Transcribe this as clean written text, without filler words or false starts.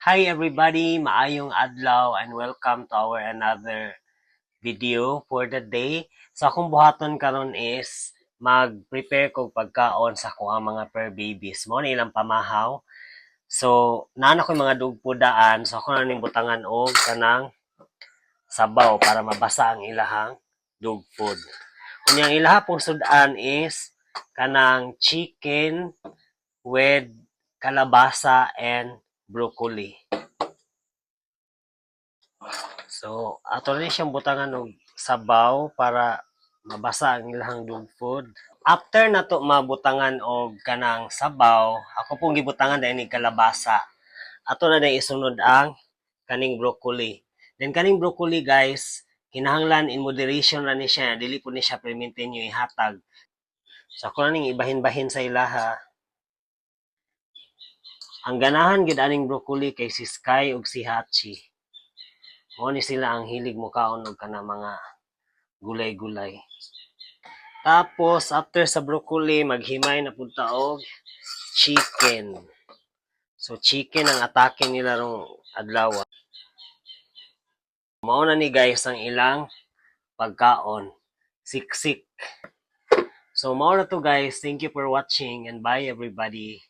Hi everybody, maayong adlaw and welcome to our another video for the day. So akong buhaton karon is mag-prepare kog pagkaon sa akong mga fur babies. Mo na ilang pamahaw. So nana ko mga dugpudaan, so ako na ning butangan og kanang sabaw para mabasa ang ilahang dog food. Unyang ilaha pong sudan is kanang chicken with kalabasa and broccoli. So, ato rin siyang butangan og sabaw para mabasa ang ilang dog food. After nato mabutangan og kanang sabaw, ako pong gibutangan dahil ni kalabasa. Ato na dahil isunod ang kaning broccoli. Then kaning broccoli guys, kinahanglan in moderation na ni siya, dili po ni siya permintin nyo ihatag. So ako na ning ibahin-bahin sa ilaha. Ang ganahan gid aning broccoli kay si Sky ug si Hachi. Mo ni sila ang hilig mo kaon og kana mga gulay-gulay. Tapos after sa broccoli maghimay na pud ta og chicken. So chicken ang atake nila rong adlaw. Mao na ni guys ang ilang pagkaon. Siksik. So mao na to guys. Thank you for watching and bye everybody.